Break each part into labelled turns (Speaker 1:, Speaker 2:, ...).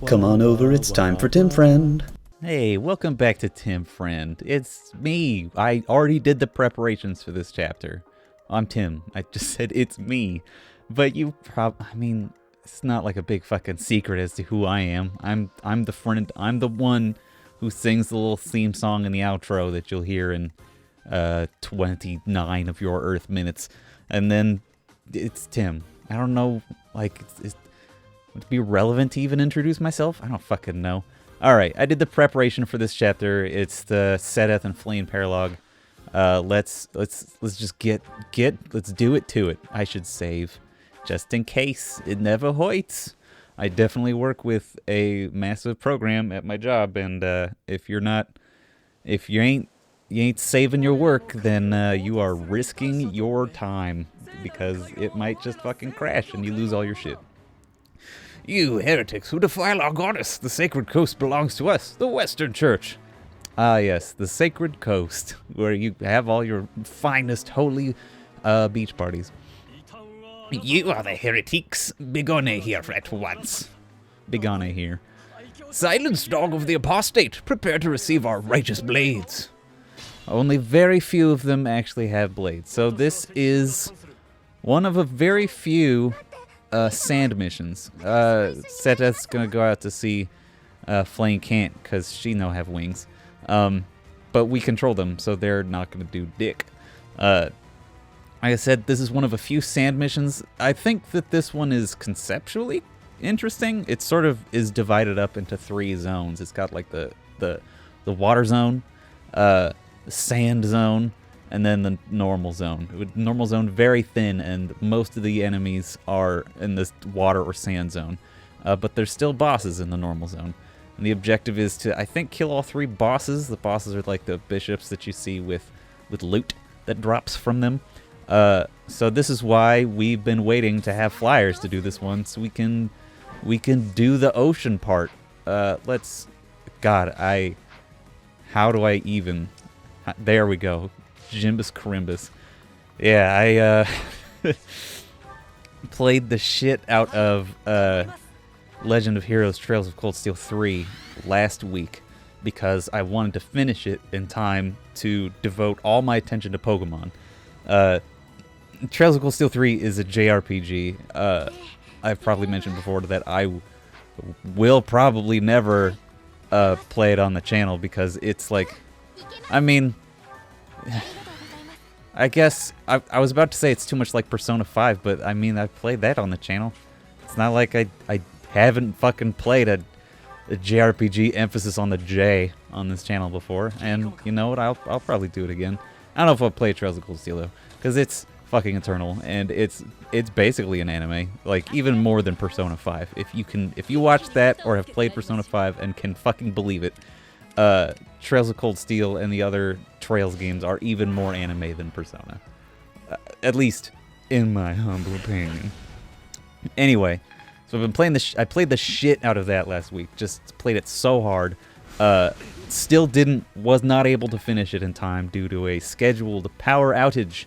Speaker 1: Come on over, it's time for Tim Friend.
Speaker 2: Hey, welcome back to Tim Friend. It's me. I already did the preparations for this chapter. I'm Tim. I just said it's me. But it's not like a big fucking secret as to who I am. I'm the friend. I'm the one who sings the little theme song in the outro that you'll hear in 29 of your Earth minutes. And then it's Tim. I don't know, would it be relevant to even introduce myself? I don't fucking know. Alright, I did the preparation for this chapter. It's the Sedeth and Flame Paralog. Let's just let's do it to it. I should save. Just in case. It never hurts. I definitely work with a massive program at my job, and if you ain't saving your work, then you are risking your time, because it might just fucking crash and you lose all your shit. You heretics who defile our goddess! The Sacred Coast belongs to us, the Western Church! Ah yes, the Sacred Coast, where you have all your finest holy beach parties. You are the heretics! Begone here at once! Begone here. Silence, dog of the apostate! Prepare to receive our righteous blades! Only very few of them actually have blades, so this is one of a very few sand missions. Sedeth's gonna go out to see Flame can't, because she no have wings. But we control them, so they're not gonna do dick. Like I said, this is one of a few sand missions. I think that this one is conceptually interesting. It sort of is divided up into 3 zones. It's got like the water zone, the sand zone, and then the normal zone. Normal zone very thin, and most of the enemies are in this water or sand zone. But there's still bosses in the normal zone. And the objective is to, I think, kill all 3 bosses. The bosses are like the bishops that you see with loot that drops from them. So this is why we've been waiting to have flyers to do this one, so we can do the ocean part. How do I even? There we go. Jimbus Carimbus. Yeah, I played the shit out of Legend of Heroes Trails of Cold Steel 3 last week because I wanted to finish it in time to devote all my attention to Pokemon. Trails of Cold Steel 3 is a JRPG. I've probably mentioned before that I will probably never play it on the channel because it's like, I guess I was about to say it's too much like Persona 5, but I've played that on the channel. It's not like I haven't fucking played a JRPG emphasis on the J on this channel before, and you know what, I'll probably do it again. I don't know if I'll play Trails of Cold Steel though, because it's fucking eternal, and it's basically an anime, like even more than Persona 5. If you watch that or have played Persona 5 and can fucking believe it, Trails of Cold Steel and the other Trails games are even more anime than Persona. At least in my humble opinion. Anyway, so I've been playing I played the shit out of that last week. Just played it so hard. Still was not able to finish it in time due to a scheduled power outage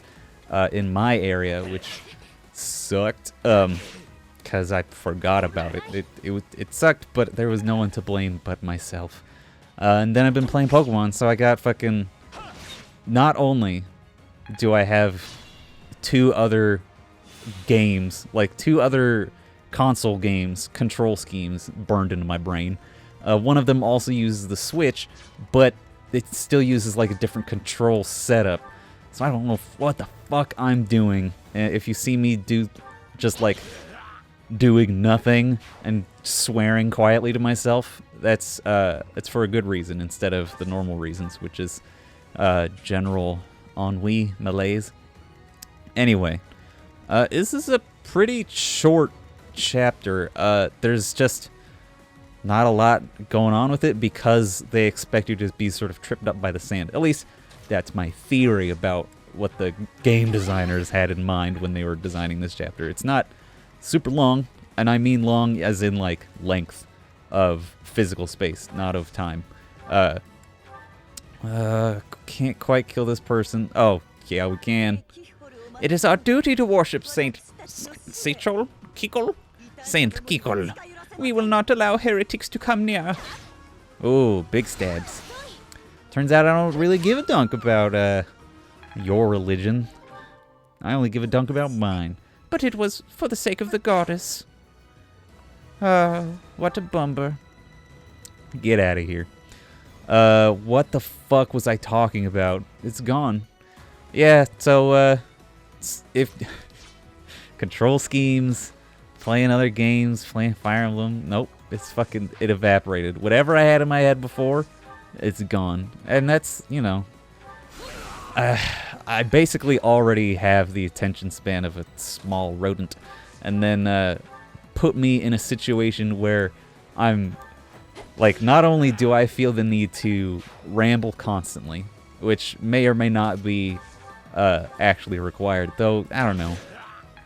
Speaker 2: in my area, which sucked. Because I forgot about it. It sucked, but there was no one to blame but myself. And then I've been playing Pokemon, so I got fucking... Not only do I have 2 other games, like 2 other console games, control schemes burned into my brain. One of them also uses the Switch, but it still uses like a different control setup. So I don't know what the fuck I'm doing. If you see me just like doing nothing and swearing quietly to myself, it's for a good reason instead of the normal reasons, which is general ennui, malaise. Anyway, this is a pretty short chapter. There's just not a lot going on with it because they expect you to be sort of tripped up by the sand. At least that's my theory about what the game designers had in mind when they were designing this chapter. It's not super long, and I mean long as in like length of physical space, not of time. Can't quite kill this person. Oh, yeah, we can. It is our duty to worship Saint Kikol? Saint Kikol. We will not allow heretics to come near. Oh, big stabs. Turns out I don't really give a dunk about your religion. I only give a dunk about mine. But it was for the sake of the goddess. What a bummer. Get out of here. What the fuck was I talking about? It's gone. Yeah, so, if... control schemes, playing other games, playing Fire Emblem. Nope, it's fucking... it evaporated. Whatever I had in my head before, it's gone. And that's, you know... I basically already have the attention span of a small rodent. And then, put me in a situation where I'm... like, not only do I feel the need to ramble constantly, which may or may not be actually required, though, I don't know.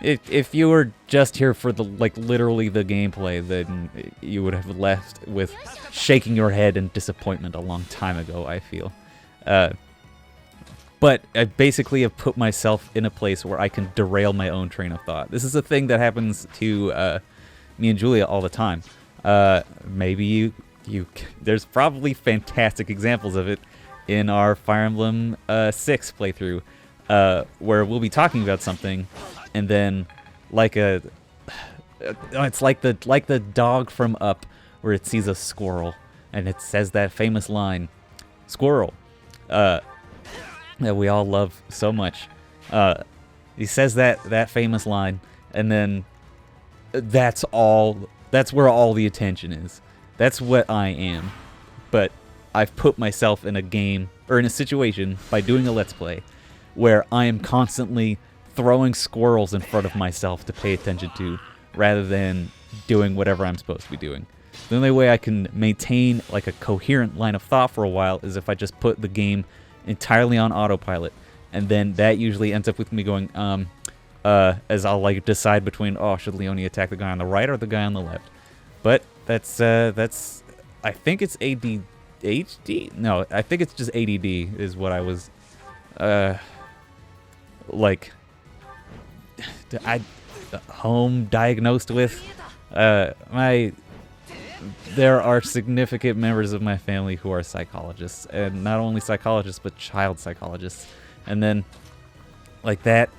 Speaker 2: If you were just here for the, like, literally the gameplay, then you would have left with shaking your head in disappointment a long time ago, I feel. But I basically have put myself in a place where I can derail my own train of thought. This is a thing that happens to me and Julia all the time. Maybe you there's probably fantastic examples of it in our Fire Emblem 6 playthrough, where we'll be talking about something, and then it's like the dog from Up, where it sees a squirrel and it says that famous line, "Squirrel," that we all love so much. He says that famous line, and then that's where all the attention is. That's what I am. But I've put myself in a game, or in a situation, by doing a Let's Play, where I am constantly throwing squirrels in front of myself to pay attention to, rather than doing whatever I'm supposed to be doing. The only way I can maintain like a coherent line of thought for a while is if I just put the game entirely on autopilot, and then that usually ends up with me going, as I'll like decide between, oh, should Leonie attack the guy on the right or the guy on the left? But that's I think it's ADHD? No, I think it's just ADD is what I was, home diagnosed with. There are significant members of my family who are psychologists, and not only psychologists, but child psychologists. And then, like, that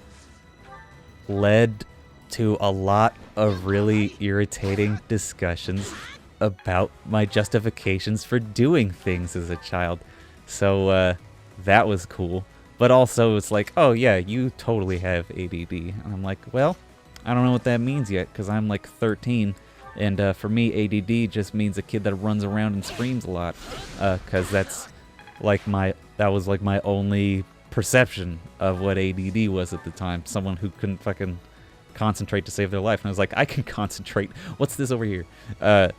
Speaker 2: led to a lot of really irritating discussions about my justifications for doing things as a child. So, that was cool. But also, it's like, oh yeah, you totally have ADD. And I'm like, well, I don't know what that means yet, because I'm like 13. And for me, ADD just means a kid that runs around and screams a lot. Because that was like my only perception of what ADD was at the time. Someone who couldn't fucking concentrate to save their life. And I was like, I can concentrate. What's this over here? But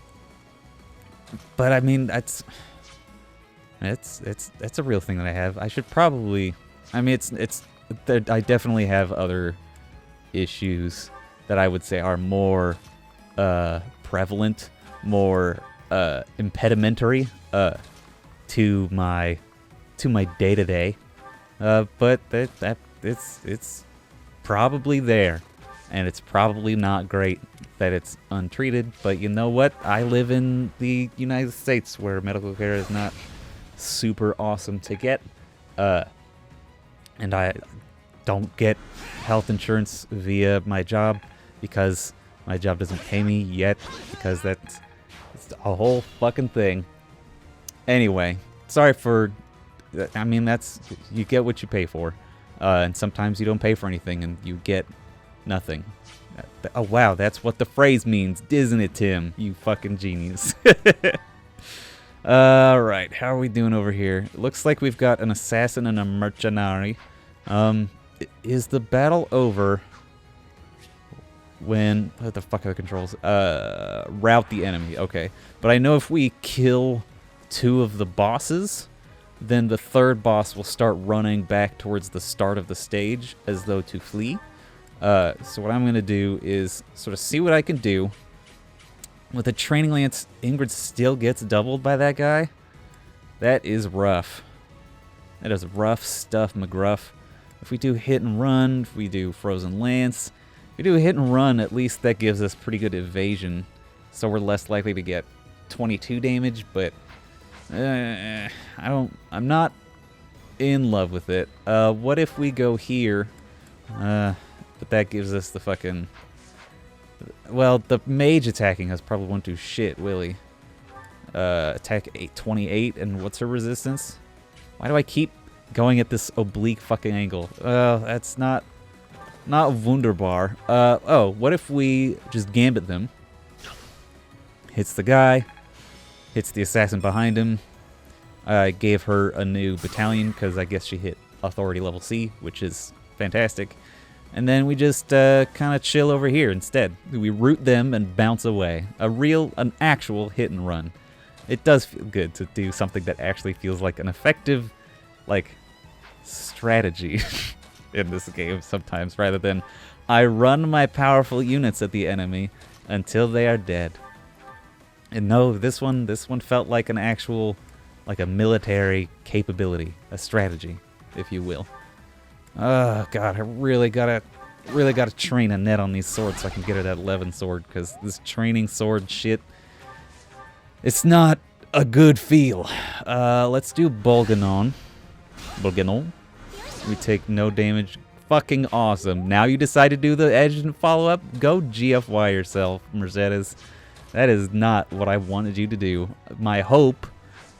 Speaker 2: I mean, that's a real thing that I have. I should probably, I mean, I definitely have other issues that I would say are more prevalent, more impedimentary to my day-to-day. But it's probably there, and it's probably not great that it's untreated. But you know what? I live in the United States, where medical care is not super awesome to get, and I don't get health insurance via my job because my job doesn't pay me yet, because it's a whole fucking thing. Anyway, sorry for, I mean, you get what you pay for, and sometimes you don't pay for anything and you get nothing. Oh wow, that's what the phrase means, isn't it, Tim? You fucking genius. Alright, how are we doing over here? It looks like we've got an assassin and a mercenary. Is the battle over when... what the fuck are the controls? Route the enemy, okay. But I know if we kill 2 of the bosses, then the 3rd boss will start running back towards the start of the stage as though to flee. So what I'm going to do is sort of see what I can do. With a training lance, Ingrid still gets doubled by that guy. That is rough. That is rough stuff, McGruff. If we do hit and run, if we do frozen lance, if we do hit and run, at least that gives us pretty good evasion. so we're less likely to get 22 damage, but I'm not in love with it. What if we go here? But that gives us the fucking... Well, the mage attacking us probably won't do shit, will he? Attack 828, and what's her resistance? Why do I keep going at this oblique fucking angle? That's not wunderbar. Oh, what if we just gambit them? Hits the guy, hits the assassin behind him. I gave her a new battalion because I guess she hit authority level C, which is fantastic. And then we just kind of chill over here instead. We root them and bounce away. An actual hit and run. It does feel good to do something that actually feels like an effective, like, strategy in this game sometimes, rather than I run my powerful units at the enemy until they are dead. And no, this one felt like an actual, like a military capability, a strategy, if you will. Oh god, I really gotta train Annette on these swords so I can get her that 11 sword, because this training sword shit, it's not a good feel. Let's do Bolganon. We take no damage. Fucking awesome. Now you decide to do the edge and follow up? Go GFY yourself, Mercedes. That is not what I wanted you to do. My hope,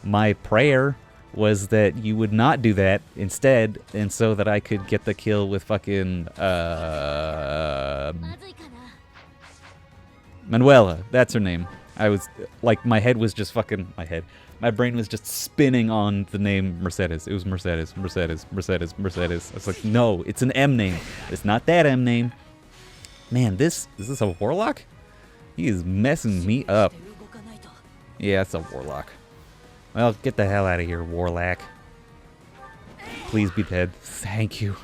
Speaker 2: my prayer, was that you would not do that instead, and so that I could get the kill with fucking Manuela. That's her name. I was like, my brain was just spinning on the name Mercedes. It was Mercedes. I was like, no, it's an M name. It's not that M name. Man, is this a warlock? He is messing me up. Yeah, it's a warlock. Well, get the hell out of here, warlock. Please be dead. Thank you.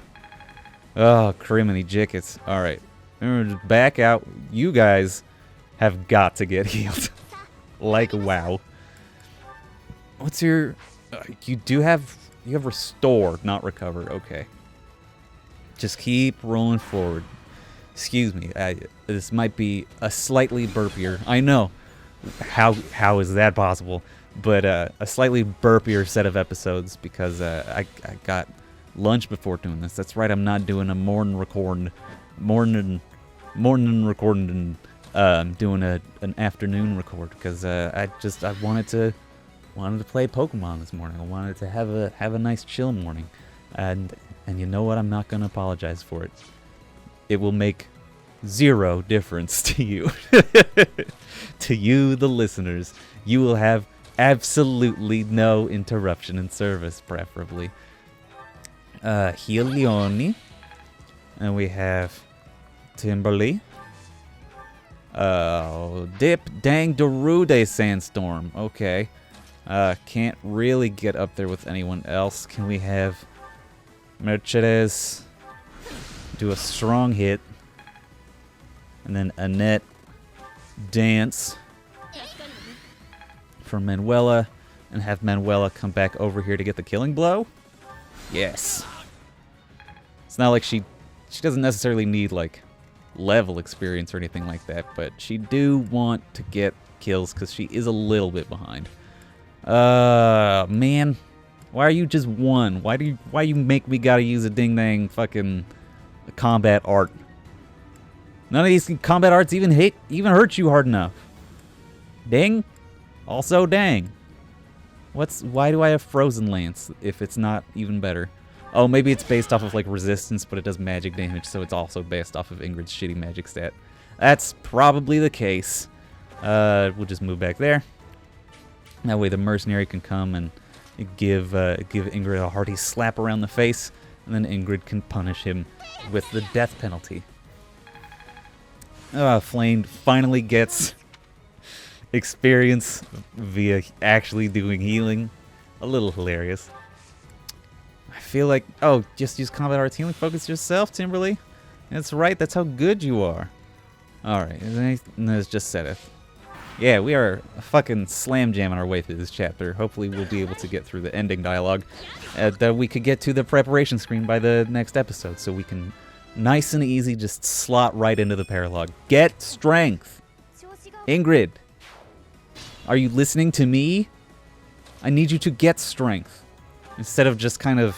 Speaker 2: Oh, criminy jickets. Alright. Remember, just back out. You guys have got to get healed. Like, wow. What's your... you have restore, not recover. Okay. Just keep rolling forward. Excuse me. This might be a slightly burpier... I know. How is that possible? But a slightly burpier set of episodes because I got lunch before doing this. That's right, I'm not doing a morning recording, doing an afternoon record because I wanted to play Pokemon this morning. I wanted to have a nice chill morning, and you know what? I'm not gonna apologize for it. It will make zero difference to you, to you, the listeners. You will have absolutely no interruption in service, preferably. Helioni. And we have Timberly. Dip Dang Darude Sandstorm. Okay. Can't really get up there with anyone else. Can we have Mercedes do a strong hit? And then Annette dance for Manuela, and have Manuela come back over here to get the killing blow? Yes. It's not like she doesn't necessarily need, like, level experience or anything like that, but she do want to get kills because she is a little bit behind. Man. Why are you just one? Why you make me gotta use a ding-dang fucking combat art? None of these combat arts even hurt you hard enough. Ding? Also, dang. Why do I have Frozen Lance if it's not even better? Oh, maybe it's based off of, like, resistance, but it does magic damage, so it's also based off of Ingrid's shitty magic stat. That's probably the case. We'll just move back there. That way the mercenary can come and give Ingrid a hearty slap around the face, and then Ingrid can punish him with the death penalty. Flame finally gets experience via actually doing healing. A little hilarious. I feel like... Oh, just use combat arts healing. Focus yourself, Timberly. That's right. That's how good you are. Alright. Let's just set it. Yeah, we are fucking slam jamming our way through this chapter. Hopefully we'll be able to get through the ending dialogue. That we could get to the preparation screen by the next episode, so we can nice and easy just slot right into the paralogue. Get strength! Ingrid, are you listening to me? I need you to get strength. Instead of just kind of...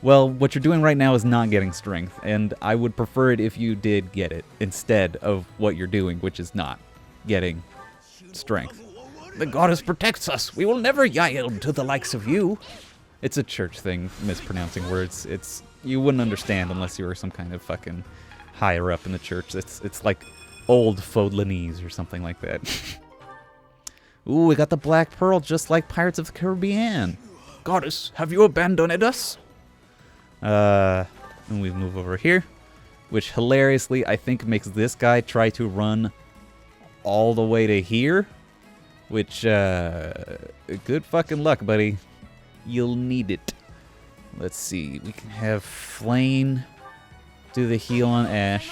Speaker 2: Well, what you're doing right now is not getting strength, and I would prefer it if you did get it, instead of what you're doing, which is not getting strength. The goddess protects us. We will never yield to the likes of you. It's a church thing, mispronouncing words. You wouldn't understand unless you were some kind of fucking higher up in the church. It's like old Faudelanese or something like that. Ooh, we got the Black Pearl just like Pirates of the Caribbean. Goddess, have you abandoned us? And we move over here, which hilariously I think makes this guy try to run all the way to here, which, good fucking luck, buddy. You'll need it. Let's see, we can have Flame do the heal on Ash.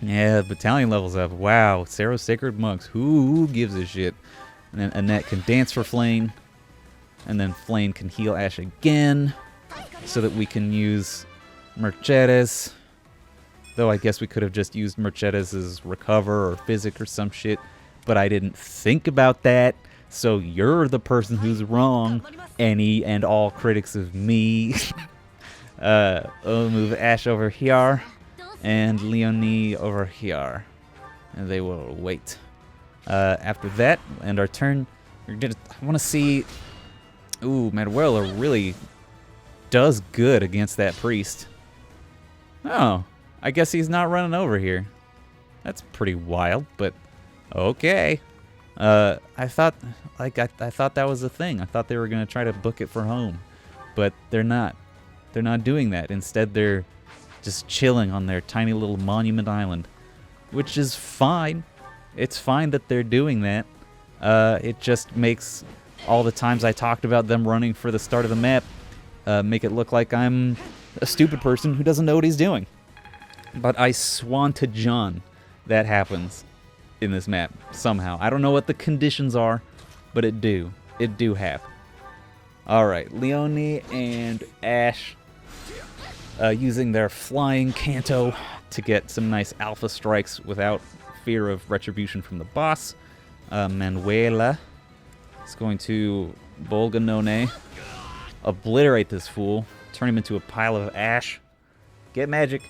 Speaker 2: Yeah, battalion levels up. Wow, Sarah's Sacred Monks. Who gives a shit? And then Annette can dance for Flame. And then Flame can heal Ash again. So that we can use Mercedes. Though I guess we could have just used Mercedes' Recover or Physic or some shit. But I didn't think about that. So you're the person who's wrong. Any and all critics of me. We'll move Ash over here. And Leonie over here. And they will wait. After that, and our turn, I want to see... Ooh, Manuela really does good against that priest. Oh, I guess he's not running over here. That's pretty wild, but okay. I thought that was a thing. I thought they were gonna try to book it for home, but they're not. They're not doing that. Instead, they're just chilling on their tiny little monument island, which is fine. It's fine that they're doing that. It just makes all the times I talked about them running for the start of the map make it look like I'm a stupid person who doesn't know what he's doing. But I swan to John that happens in this map somehow. I don't know what the conditions are, but it do happen. Alright, Leonie and Ash using their flying Canto to get some nice alpha strikes without fear of retribution from the boss. Manuela is going to Bolganone, obliterate this fool, turn him into a pile of ash. Get magic.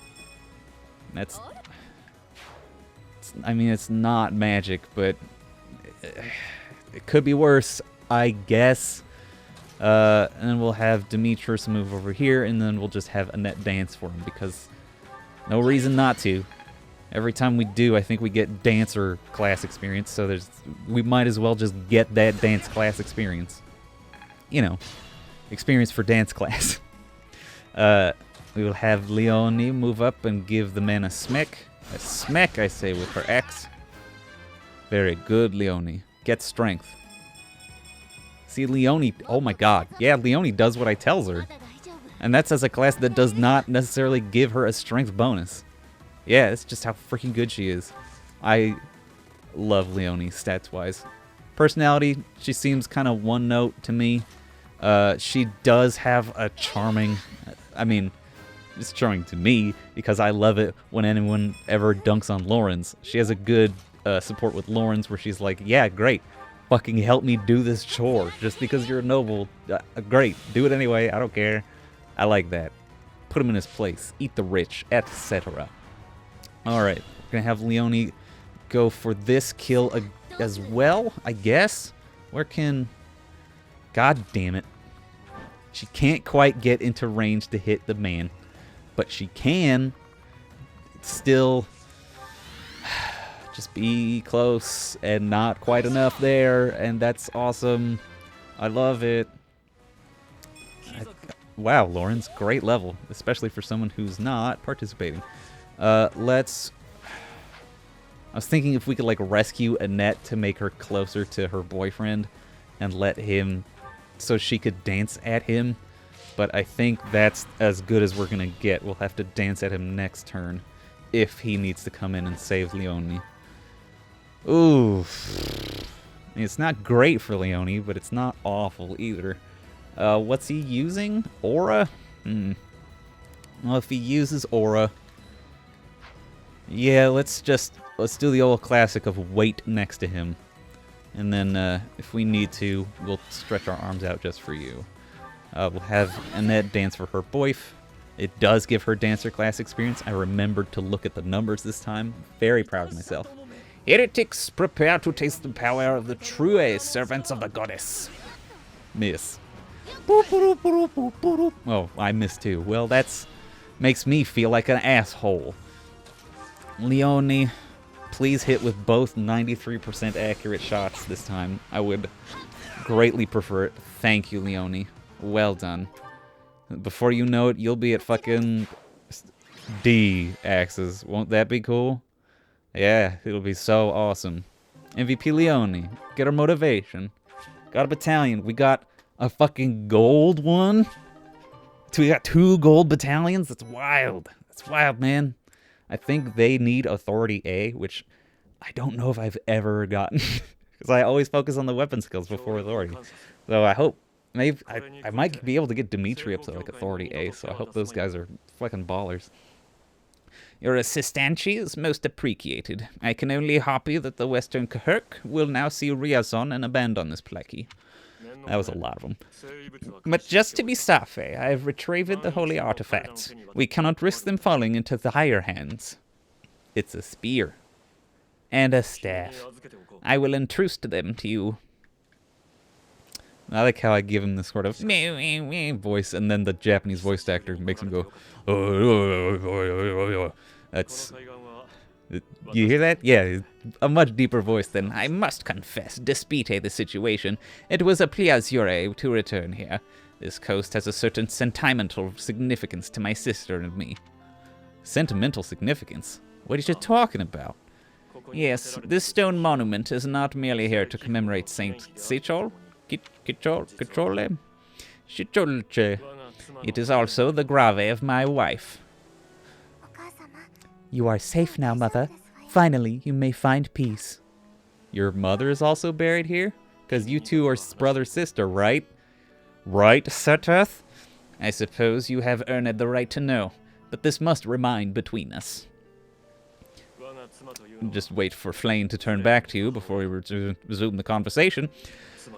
Speaker 2: I mean, it's not magic, but it could be worse, I guess. And then we'll have Demetrius move over here, and then we'll just have Annette dance for him, because no reason not to. Every time we do, I think we get dancer class experience, so we might as well just get that dance class experience. You know, experience for dance class. We will have Leonie move up and give the man a smack. A smack, I say, with her axe. Very good, Leonie. Get strength. See, Leonie, oh my god. Yeah, Leonie does what I tells her. And that's as a class that does not necessarily give her a strength bonus. Yeah, it's just how freaking good she is. I love Leonie, stats-wise. Personality, she seems kind of one note to me. She does have a charming... I mean, it's charming to me because I love it when anyone ever dunks on Lawrence. She has a good support with Lawrence where she's like, yeah, great. Fucking help me do this chore. Just because you're a noble. Great. Do it anyway. I don't care. I like that. Put him in his place. Eat the rich, etc. Alright. We're going to have Leonie go for this kill as well, I guess. Where can... God damn it. She can't quite get into range to hit the man. But she can still... just be close and not quite enough there, and that's awesome. I love it. Wow, Lawrence, great level, especially for someone who's not participating. I was thinking if we could like rescue Annette to make her closer to her boyfriend and let him, so she could dance at him, but I think that's as good as we're gonna get. We'll have to dance at him next turn if he needs to come in and save Leonie. Ooh, it's not great for Leonie, but it's not awful either. What's he using? Aura? Well, if he uses Aura, yeah, let's just let's do the old classic of wait next to him. And then, if we need to, we'll stretch our arms out just for you. We'll have Annette dance for her boyf. It does give her dancer class experience. I remembered to look at the numbers this time. Very proud of myself. Heretics, prepare to taste the power of the true servants of the goddess. Miss. Oh, I missed too. Well, that's makes me feel like an asshole. Leone, please hit with both 93% accurate shots this time. I would greatly prefer it. Thank you, Leone. Well done. Before you know it, you'll be at fucking D axes. Won't that be cool? Yeah, it'll be so awesome. MVP Leone, get our motivation. Got a battalion. We got a fucking gold one. We got 2 gold battalions. That's wild. That's wild, man. I think they need Authority A, which I don't know if I've ever gotten. Because I always focus on the weapon skills before Authority. So I hope, maybe, I might be able to get Dimitri up to like Authority A, so I hope those guys are fucking ballers. Your assistance is most appreciated. I can only hope you that the Western Kahirk will now see Riazon and abandon this plague. That was a lot of them. But just to be safe, I have retrieved the holy artifacts. We cannot risk them falling into the higher hands. It's a spear. And a staff. I will entrust them to you. I like how I give him this sort of voice, and then the Japanese voice actor makes him go, that's... You hear that? Yeah, a much deeper voice than, I must confess, despite the situation, it was a pleasure to return here. This coast has a certain sentimental significance to my sister and me. Sentimental significance? What are you talking about? Yes, this stone monument is not merely here to commemorate Saint Sichol, Kichole? It is also the grave of my wife. You are safe now, Mother. Finally, you may find peace. Your mother is also buried here? Because you two are brother-sister, right? Right, Seteth? I suppose you have earned the right to know, but this must remain between us. Just wait for Flane to turn back to you before we resume the conversation.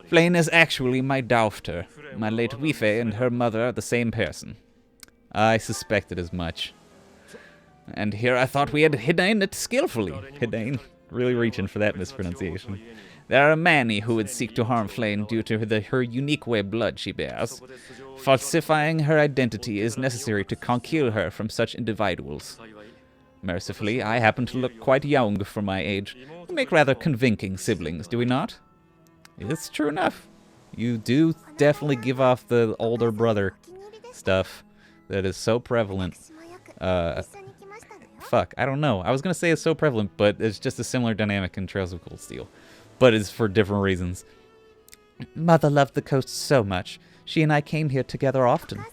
Speaker 2: Flane is actually my daughter. My late wife and her mother are the same person. I suspected as much. And here I thought we had hidden it skillfully. Hidden. Really reaching for that mispronunciation. There are many who would seek to harm Flane due to her unique way of blood she bears. Falsifying her identity is necessary to conceal her from such individuals. Mercifully, I happen to look quite young for my age. We make rather convincing siblings, do we not? It's true enough. You do definitely give off the older brother stuff that is so prevalent. Fuck, I don't know. I was going to say it's so prevalent, but it's just a similar dynamic in Trails of Cold Steel. But it's for different reasons. Mother loved the coast so much. She and I came here together often.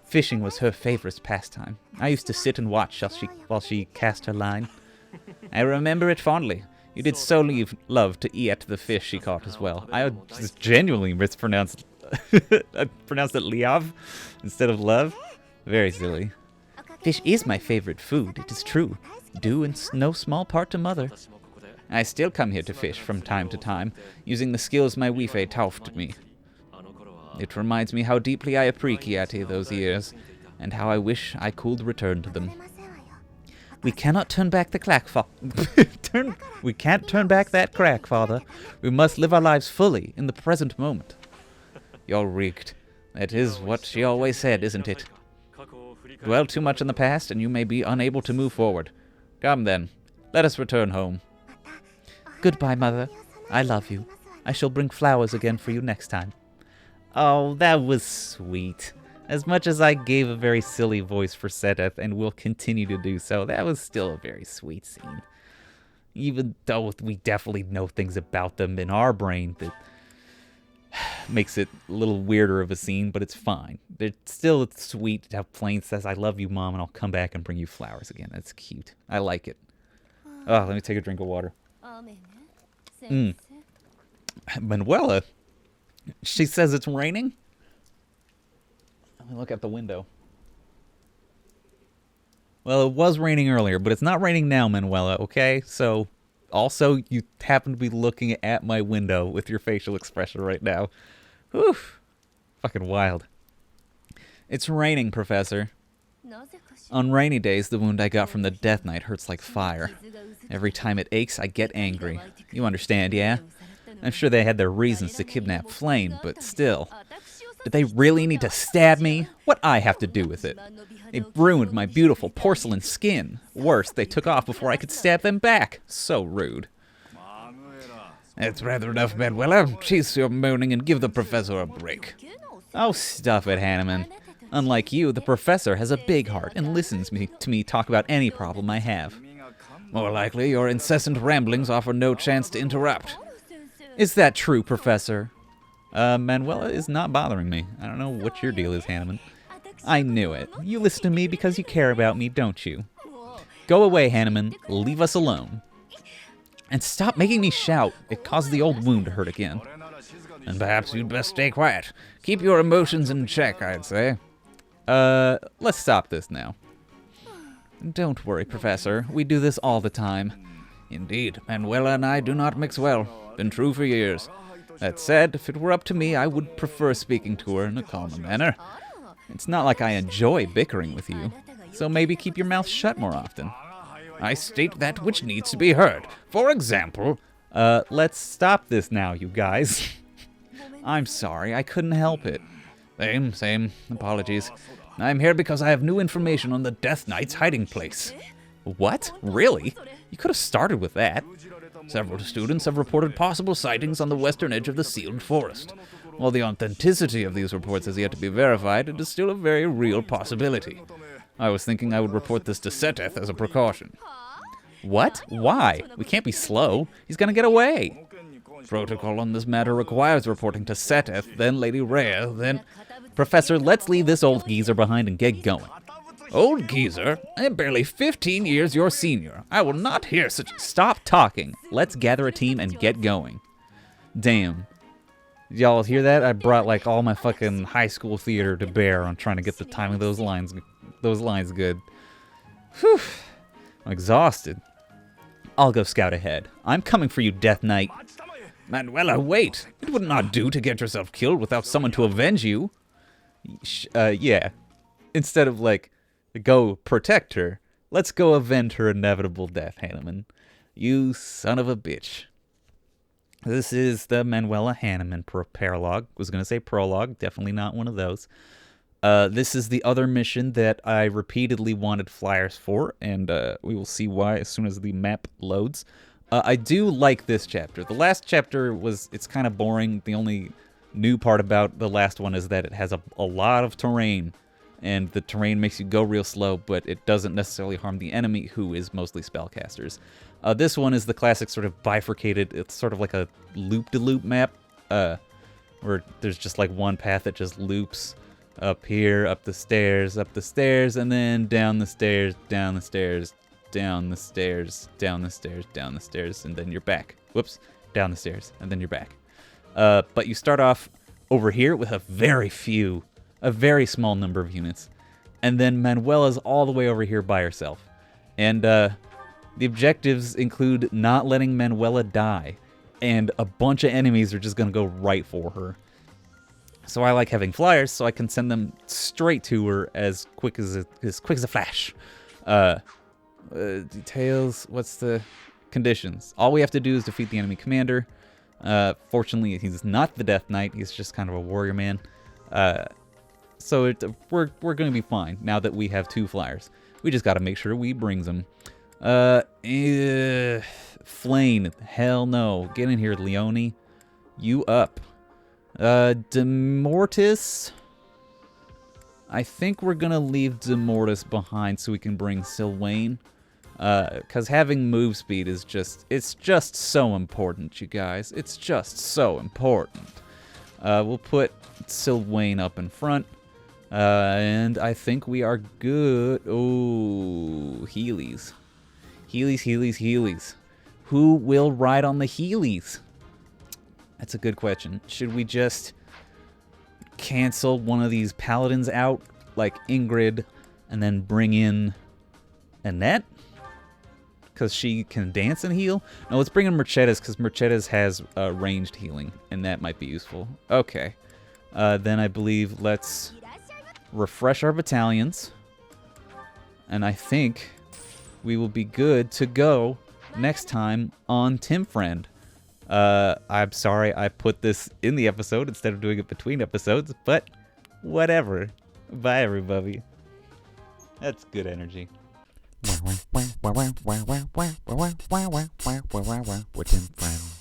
Speaker 2: Fishing was her favorite pastime. I used to sit and watch while she cast her line. I remember it fondly. You did so love to eat the fish she caught as well. I just genuinely mispronounced I pronounced it liav instead of love. Very silly. Fish is my favorite food, it is true. Due in no small part to Mother. I still come here to fish from time to time, using the skills my wife taught me. It reminds me how deeply I appreciate those years, and how I wish I could return to them. We cannot turn back the crack, We can't turn back that crack, Father. We must live our lives fully in the present moment. You're rigged. That is what she always said, isn't it? Dwell too much in the past, and you may be unable to move forward. Come then, let us return home. Goodbye, Mother. I love you. I shall bring flowers again for you next time. Oh, that was sweet. As much as I gave a very silly voice for Seteth, and will continue to do so, that was still a very sweet scene. Even though we definitely know things about them in our brain that makes it a little weirder of a scene, but it's fine. It's still sweet how Flane says, I love you, Mom, and I'll come back and bring you flowers again. That's cute. I like it. Oh, let me take a drink of water. Manuela, she says it's raining? Let me look out the window. Well, it was raining earlier, but it's not raining now, Manuela, okay? So, also, you happen to be looking at my window with your facial expression right now. Whew. Fucking wild. It's raining, Professor. On rainy days, the wound I got from the Death Knight hurts like fire. Every time it aches, I get angry. You understand, yeah? I'm sure they had their reasons to kidnap Flame, but still. Did they really need to stab me? What I have to do with it? They ruined my beautiful porcelain skin. Worse, they took off before I could stab them back. So rude. That's rather enough, Manuela. Cease your moaning and give the professor a break. Oh, stuff it, Hanneman. Unlike you, the professor has a big heart and listens to me talk about any problem I have. More likely, your incessant ramblings offer no chance to interrupt. Is that true, Professor? Manuela is not bothering me. I don't know what your deal is, Hanneman. I knew it. You listen to me because you care about me, don't you? Go away, Hanneman. Leave us alone. And stop making me shout. It caused the old wound to hurt again. And perhaps you'd best stay quiet. Keep your emotions in check, I'd say. Let's stop this now. Don't worry, Professor. We do this all the time. Indeed, Manuela and I do not mix well. Been true for years. That said, if it were up to me, I would prefer speaking to her in a calmer manner. It's not like I enjoy bickering with you, so maybe keep your mouth shut more often. I state that which needs to be heard. For example... let's stop this now, you guys. I'm sorry, I couldn't help it. Same. Apologies. I'm here because I have new information on the Death Knight's hiding place. What? Really? You could have started with that. Several students have reported possible sightings on the western edge of the sealed forest. While the authenticity of these reports has yet to be verified, it is still a very real possibility. I was thinking I would report this to Seteth as a precaution. What? Why? We can't be slow. He's gonna get away. Protocol on this matter requires reporting to Seteth, then Lady Rhea, then... Professor, let's leave this old geezer behind and get going. Old geezer? I am barely 15 years your senior. I will not hear such... Stop talking. Let's gather a team and get going. Damn. Y'all hear that? I brought like all my fucking high school theater to bear on trying to get the timing of those lines good. Whew. I'm exhausted. I'll go scout ahead. I'm coming for you, Death Knight. Manuela, wait. It would not do to get yourself killed without someone to avenge you. Yeah. Instead of, like, go protect her, let's go avenge her inevitable death, Hanneman. You son of a bitch. This is the Manuela Hanneman paralogue. Was going to say prologue. Definitely not one of those. This is the other mission that I repeatedly wanted flyers for, and we will see why as soon as the map loads. I do like this chapter. The last chapter it's kind of boring. The only new part about the last one is that it has a lot of terrain, and the terrain makes you go real slow, but it doesn't necessarily harm the enemy, who is mostly spellcasters. This one is the classic sort of bifurcated, it's sort of like a loop-de-loop map, where there's just like one path that just loops up here, up the stairs, and then down the stairs, down the stairs, down the stairs, down the stairs, down the stairs, and then you're back. Whoops, down the stairs, and then you're back. But you start off over here with a very small number of units, and then Manuela's all the way over here by herself. And the objectives include not letting Manuela die, and a bunch of enemies are just going to go right for her. So I like having flyers, so I can send them straight to her as quick as a flash. Details. What's the conditions? All we have to do is defeat the enemy commander. Fortunately, he's not the Death Knight. He's just kind of a warrior man. So we're going to be fine now that we have 2 flyers. We just got to make sure we brings them. Flame. Hell no. Get in here, Leone. You up. Demortis. I think we're gonna leave Demortis behind so we can bring Sylvain. Because having move speed is it's just so important, you guys. It's just so important. We'll put Sylvain up in front. And I think we are good. Oh, Heelys. Heelys. Who will ride on the Heelys? That's a good question. Should we just cancel one of these paladins out, like Ingrid, and then bring in Annette? because she can dance and heal. No, let's bring in Mercedes because Mercedes has ranged healing, and that might be useful. Okay. Then I believe let's refresh our battalions. And I think we will be good to go next time on Tim Friend. I'm sorry I put this in the episode instead of doing it between episodes, but whatever. Bye, everybody. That's good energy.
Speaker 3: We're Tim Friend.